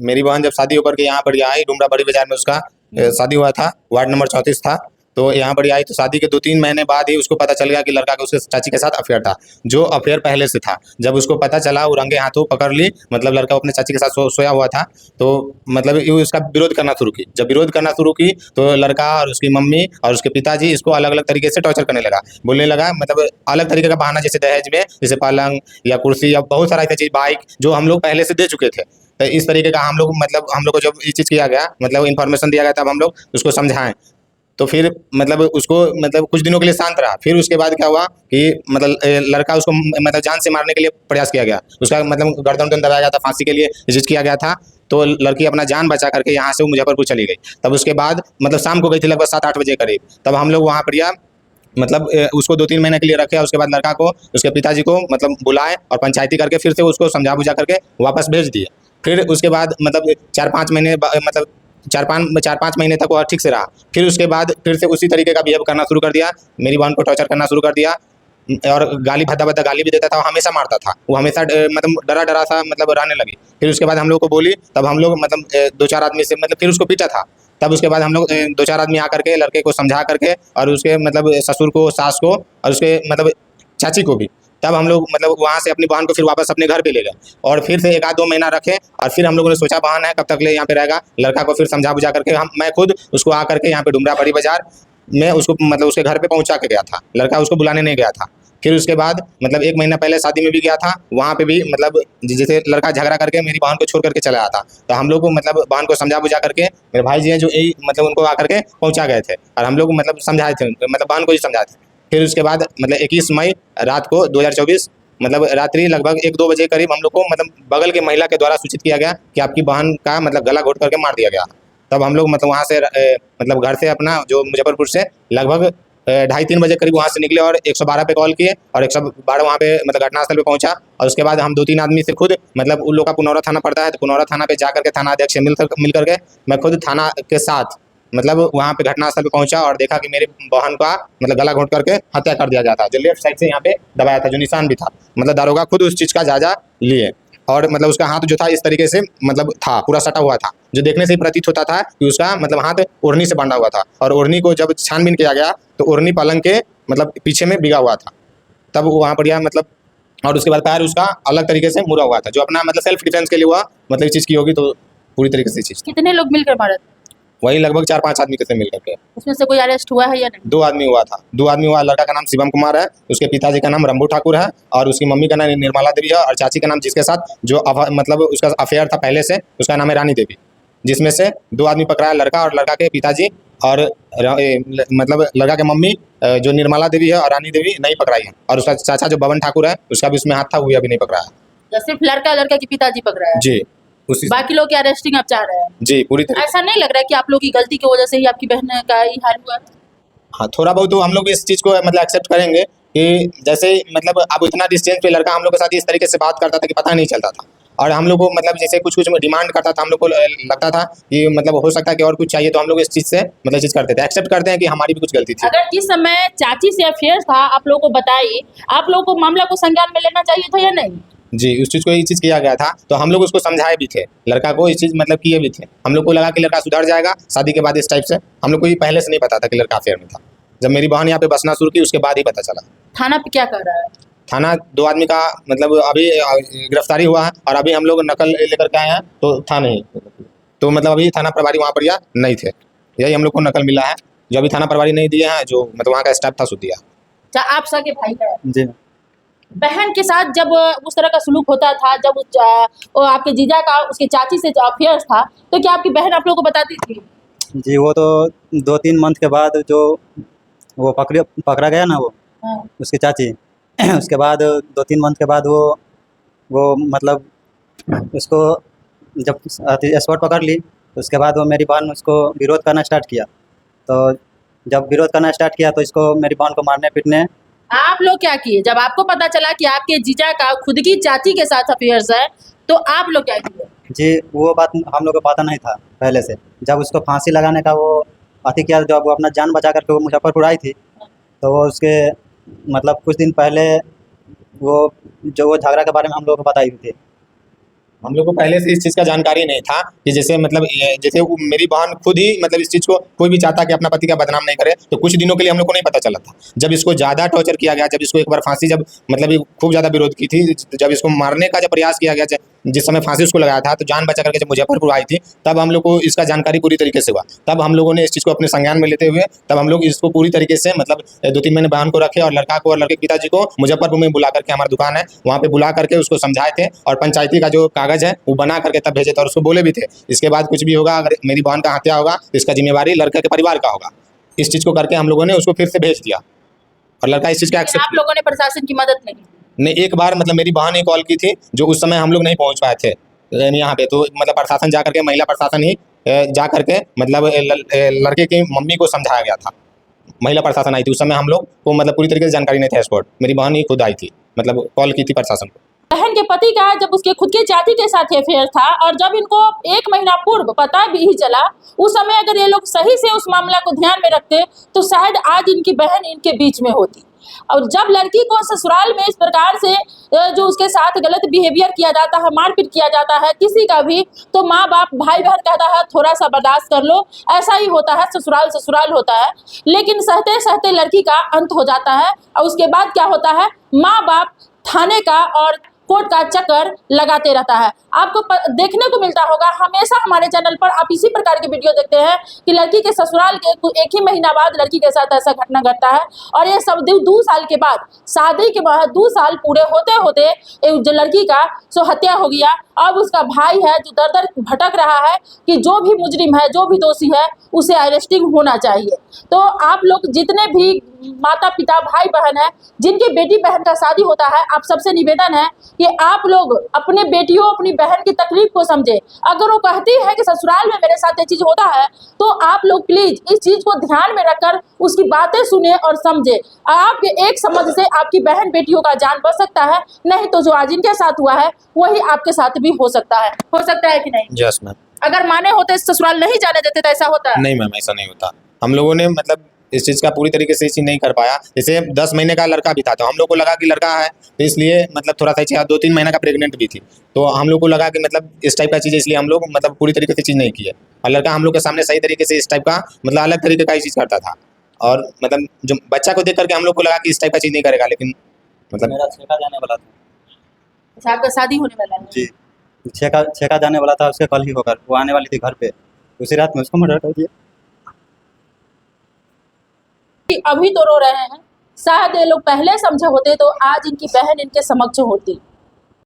मेरी बहन जब शादी होकर के यहाँ पर आई, डुमरा बड़ी बाजार में उसका शादी हुआ था, वार्ड नंबर 34 था। तो यहाँ पर आई तो शादी के 2-3 महीने बाद ही उसको पता चल गया कि लड़का का उसके चाची के साथ अफेयर था, जो अफेयर पहले से था। जब उसको पता चला, वो रंगे हाथों पकड़ ली, मतलब लड़का अपने चाची के साथ सोया हुआ था। तो मतलब ये उसका विरोध करना शुरू की। जब विरोध करना शुरू की तो लड़का और उसकी मम्मी और उसके पिताजी इसको अलग अलग तरीके से टॉर्चर करने लगा, बोलने लगा, मतलब अलग तरीके का बहाना, जैसे दहेज में, जैसे पलंग या कुर्सी या बहुत सारा ऐसा चीज़, बाइक, जो हम लोग पहले से दे चुके थे। तो इस तरीके का हम लोग, मतलब हम लोग को जब ये चीज़ किया गया, मतलब इन्फॉर्मेशन दिया गया, तब हम लोग उसको समझाएं। तो फिर मतलब उसको, मतलब कुछ दिनों के लिए शांत रहा। फिर उसके बाद क्या हुआ कि मतलब लड़का उसको मतलब जान से मारने के लिए प्रयास किया गया। उसका मतलब गर्दन वर्दन दबाया गया था, फांसी के लिए जिद किया गया था। तो लड़की अपना जान बचा करके यहाँ से वो मुजफ्फरपुर चली गई। तब उसके बाद मतलब शाम को गई थी, लगभग 7-8 बजे करीब। तब हम लोग वहाँ पर या मतलब उसको 2-3 महीने के लिए रखे, और उसके बाद लड़का को, उसके पिताजी को मतलब बुलाए और पंचायती करके फिर से उसको समझा बुझा करके वापस भेज दिए। फिर उसके बाद मतलब 4-5 महीने मतलब 4-5 महीने तक वो ठीक से रहा। फिर उसके बाद फिर से उसी तरीके का बिहेव करना शुरू कर दिया, मेरी बहन को टॉर्चर करना शुरू कर दिया। और गाली, भद्दा-भद्दा गाली भी देता था, और हमेशा मारता था। वो हमेशा मतलब डरा-डरा सा मतलब रहने लगी। फिर उसके बाद हम लोग को बोली, तब हम लोग मतलब 2-4 आदमी से मतलब फिर उसको पीटा था। तब उसके बाद हम लोग 2-4 आदमी आकर के लड़के को समझा करके, और उसके मतलब ससुर को, सास को, और उसके मतलब चाची को भी, तब हम लोग मतलब वहाँ से अपनी बहन को फिर वापस अपने घर पे ले गए। और फिर से 1-2 महीना रखे, और फिर हम लोगों ने सोचा बहन है, कब तक ले यहाँ पे रहेगा। लड़का को फिर समझा बुझा करके मैं खुद उसको आकर के यहाँ पे डुमरा बड़ी बाजार में उसको मतलब उसके घर पे पहुँचा के गया था। लड़का उसको बुलाने नहीं गया था। फिर उसके बाद मतलब 1 महीना पहले शादी में भी गया था, वहाँ पे भी मतलब जैसे लड़का झगड़ा करके मेरी बहन को छोड़ करके चला आया था। तो हम लोग को मतलब बहन को समझा बुझा करके, मेरे भाई जी हैं जो यही मतलब उनको आकर के पहुँचा गए थे, और हम लोग मतलब समझाए थे, मतलब बहन को ही समझाए थे। फिर उसके बाद मतलब 21 मई रात को 2024 मतलब रात्रि लगभग 1-2 बजे करीब हम लोग को मतलब बगल के महिला के द्वारा सूचित किया गया कि आपकी बहन का मतलब गला घोट करके मार दिया गया। तब हम लोग मतलब वहाँ से मतलब घर से अपना जो मुजफ्फरपुर से लगभग 2:30-3 बजे करीब वहाँ से निकले, और 112 पे कॉल किए, और 112 वहाँ पे मतलब घटनास्थल पे पहुँचा। और उसके बाद हम 2-3 आदमी से खुद, मतलब उन लोग का पुनौरा थाना पड़ता है, तो पुनौरा थाना पे जा करके थाना अध्यक्ष से मिल करके मैं खुद थाना के साथ मतलब वहाँ पे घटनास्थल पे पहुँचा, और देखा कि मेरी बहन का मतलब गला घोंट करके हत्या कर दिया गया था, जो लेफ्ट साइड से यहाँ पे दबाया था, जो निशान भी था। मतलब दारोगा खुद उस चीज़ का जायजा लिए, और मतलब उसका हाथ जो था इस तरीके से मतलब था, पूरा सटा हुआ था, जो देखने से ही प्रतीत होता था कि उसका मतलब हाथ ओढ़नी से बंधा हुआ था। और ओढ़नी को जब छानबीन किया गया तो ओढ़नी पलंग के मतलब पीछे में बिगा हुआ था। तब वहाँ पर यह मतलब, और उसके बाद पैर उसका अलग तरीके से मुड़ा हुआ था, जो अपना मतलब सेल्फ डिफेंस के लिए हुआ, मतलब इस चीज़ की होगी तो पूरी तरीके से चीज़। कितने लोग मिलकर मारे थे? वही लगभग 4-5 आदमी के से मिल करके। उसमें से कोई अरेस्ट हुआ है या नहीं? 2 आदमी हुआ था, 2 आदमी हुआ। लड़का का नाम शिवम कुमार है, उसके पिताजी का नाम रंभू ठाकुर है, और उसकी मम्मी का नाम निर्मला देवी है, और चाची का नाम, जिसके साथ जो मतलब उसका अफेयर था पहले से, उसका नाम है रानी देवी। जिसमें से 2 आदमी पकड़ा है, लड़का और लड़का के पिताजी, और मतलब लड़का के मम्मी जो निर्मला देवी है और रानी देवी नहीं पकड़ाई है, और उसका चाचा जो बबन ठाकुर है, उसका भी उसमें हाथ था, वो भी अभी नहीं पकड़ा है। या सिर्फ लड़का के पिताजी पकड़ा है? जी, उसी बाकी लोग की अरेस्टिंग आप चाह रहे हैं? जी, पूरी तरीके। ऐसा नहीं लग रहा है कि आप लोग की गलती की वजह से ही आपकी बहन का ये हाल हुआ? हाँ, थोड़ा बहुत तो हम लोग भी इस चीज़ को मतलब एक्सेप्ट करेंगे कि जैसे मतलब अब इतना डिस्टेंस पे लड़का हम लोग के साथ इस तरीके से बात करता था कि पता नहीं चलता था। और हम लोग को मतलब जैसे कुछ डिमांड करता था, हम लोग को लगता था कि मतलब हो सकता है कि और कुछ चाहिए, तो हम लोग इस चीज़ से मतलब चीज़ करते थे, एक्सेप्ट करते हैं कि हमारी भी कुछ गलती थी। अगर जिस समय चाची से अफेयर था आप लोगों को बताइए, आप लोगों को मामला को संज्ञान में लेना चाहिए था या नहीं? जी, उस चीज़ को ये चीज़ किया गया था, तो हम लोग उसको समझाए भी थे, लड़का को इस चीज़ मतलब किए भी थे। हम लोग को लगा कि लड़का सुधर जाएगा शादी के बाद, इस टाइप से। हम लोग को ये पहले से नहीं पता था कि लड़का अफेयर में था। जब मेरी बहन यहाँ पे बसना शुरू की, उसके बाद ही पता चला। थाना पे क्या कह रहा है? थाना 2 आदमी का मतलब अभी गिरफ्तारी हुआ है, और अभी हम लोग नकल लेकर के आए हैं, तो था नहीं। तो मतलब अभी थाना प्रभारी वहाँ पर या नहीं थे, यही हम लोग को नकल मिला है। जो अभी थाना प्रभारी नहीं दिए हैं, जो मतलब वहाँ का स्टाफ था, सो दिया। अच्छा, आप सगे भाई हैं? जी। बहन के साथ जब उस तरह का सलूक होता था, जब वो आपके जीजा का उसके चाची से जो अफेयर था, तो क्या आपकी बहन आप लोगों को बताती थी? जी, वो तो 2-3 मंथ के बाद जो वो पकड़ा गया ना, वो हाँ। उसकी चाची उसके बाद 2-3 मंथ के बाद वो मतलब उसको जब स्पॉट पकड़ ली, तो उसके बाद वो मेरी बहन उसको विरोध करना स्टार्ट किया। तो जब विरोध करना स्टार्ट किया तो इसको, मेरी बहन को मारने पीटने। आप लोग क्या किए जब आपको पता चला कि आपके जीजा का खुद की चाची के साथ अफेयर्स है, तो आप लोग क्या किए? जी, वो बात हम लोग को पता नहीं था पहले से। जब उसको फांसी लगाने का वो अति किया, जब वो अपना जान बचा करके वो मुजफ्फरपुर आई थी, तो वो उसके मतलब कुछ दिन पहले वो जो वो झगड़ा के बारे में हम लोग को बताई थी। हम लोग को पहले से इस चीज़ का जानकारी नहीं था कि जैसे मतलब जैसे मेरी बहन खुद ही मतलब इस चीज़ को कोई भी चाहता कि अपना पति का बदनाम नहीं करे, तो कुछ दिनों के लिए हम लोग को नहीं पता चला था। जब इसको ज़्यादा टॉर्चर किया गया, जब इसको एक बार फांसी जब मतलब ये खूब ज़्यादा विरोध की थी, जब इसको मारने का जब प्रयास किया गया, जिस समय फांसी उसको लगाया था, तो जान बचा करके जब मुजफ्फरपुर आई थी, तब हम लोग को इसका जानकारी पूरी तरीके से हुआ। तब हम लोगों ने इस चीज़ को अपने संज्ञान में लेते हुए तब हम लोग इसको पूरी तरीके से मतलब 2-3 महीने बहन को रखे और लड़का को और लड़के के पिताजी को मुजफ्फरपुर में बुला करके, हमारी दुकान है वहाँ पे बुला करके उसको समझाए थे और पंचायती का जो कागज़ है वो बना करके तब भेजे थे और उसको बोले भी थे इसके बाद कुछ भी होगा, अगर मेरी बहन का हत्या होगा तो इसका जिम्मेवारी लड़के के परिवार का होगा। इस चीज़ को करके हम लोगों ने उसको फिर से भेज दिया और लड़का इस चीज़ का लेकिन एक्सेप्ट आप लोगों ने प्रशासन की मदद नहीं की। ने एक बार मतलब मेरी बहन ही कॉल की थी, जो उस समय हम लोग नहीं पहुंच पाए थे यहाँ पे, तो मतलब प्रशासन जा करके, महिला प्रशासन ही जा करके मतलब लड़के की मम्मी को समझाया गया था। महिला प्रशासन आई थी उस समय, हम लोग को मतलब पूरी तरीके से जानकारी नहीं था स्पॉट, मेरी बहन ही खुद आई थी, मतलब कॉल की थी प्रशासन को। बहन के पति का जब उसके खुद के चाची के साथ अफेयर था और जब इनको 1 महीना पूर्व पता भी ही चला, उस समय अगर ये लोग सही से उस मामला को ध्यान में रखते तो शायद आज इनकी बहन इनके बीच में होती। और जब लड़की को ससुराल में इस प्रकार से जो उसके साथ गलत बिहेवियर किया जाता है, मारपीट किया जाता है किसी का भी, तो माँ बाप भाई बहन कहता है थोड़ा सा बर्दाश्त कर लो, ऐसा ही होता है, ससुराल ससुराल होता है। लेकिन सहते सहते लड़की का अंत हो जाता है और उसके बाद क्या होता है, माँ बाप थाने का और कोर्ट का चक्कर लगाते रहता है। आपको देखने को मिलता होगा, हमेशा हमारे चैनल पर आप इसी प्रकार के वीडियो देखते हैं कि लड़की के ससुराल के 1 ही महीना बाद लड़की के साथ ऐसा घटना घटता है और ये सब 2 साल के बाद, शादी के बाद 2 साल पूरे होते होते जो लड़की का सो हत्या हो गया। अब उसका भाई है जो दर दर भटक रहा है कि जो भी मुजरिम है, जो भी दोषी है, उसे अरेस्टिंग होना चाहिए। तो आप लोग जितने भी माता पिता भाई बहन है जिनकी बेटी बहन का शादी होता है, आप सबसे निवेदन है कि आप लोग अपने बेटियों अपनी बहन की तकलीफ को समझे। अगर वो कहती है कि ससुराल में मेरे साथ ये चीज होता है, तो आप लोग प्लीज इस चीज को ध्यान में रखकर उसकी बातें सुने और समझे। आपके एक समझ से आपकी बहन बेटियों का जान बच सकता है, नहीं तो जो आज इनके साथ हुआ है वही आपके साथ भी हो सकता है कि नहीं? Yes ma'am. अगर माने होते ससुराल नहीं जाने देते तो ऐसा होता है? नहीं मैम, ऐसा नहीं होता। हम लोगों ने मतलब इस चीज़ का पूरी तरीके से इस चीज़ नहीं कर पाया। जैसे 10 महीने का लड़का भी था तो हम लोग को लगा कि लड़का है, तो इसलिए मतलब थोड़ा सा 2-3 महीने का प्रेग्नेंट भी थी, तो हम लोग को लगा कि मतलब इस टाइप का चीज़, इसलिए हम लोग मतलब पूरी तरीके से चीज़ नहीं की है। और लड़का हम लोग के सामने सही तरीके से इस टाइप का मतलब अलग तरीके का ही चीज़ करता था और मतलब जो बच्चा को देख करके हम लोग को लगा कि इस टाइप का चीज़ नहीं करेगा, लेकिन मतलब मेरा छेका जाने वाला था अच्छा, आपका शादी होने वाला है? जी, छेका जाने वाला था उसके कल ही होकर, वो आने वाली थी घर पे, उसी रात में उसको मर्डर कर दिया। अभी तो रो रहे हैं, शायद ये लोग पहले समझे होते तो आज इनकी बहन इनके समक्ष होती।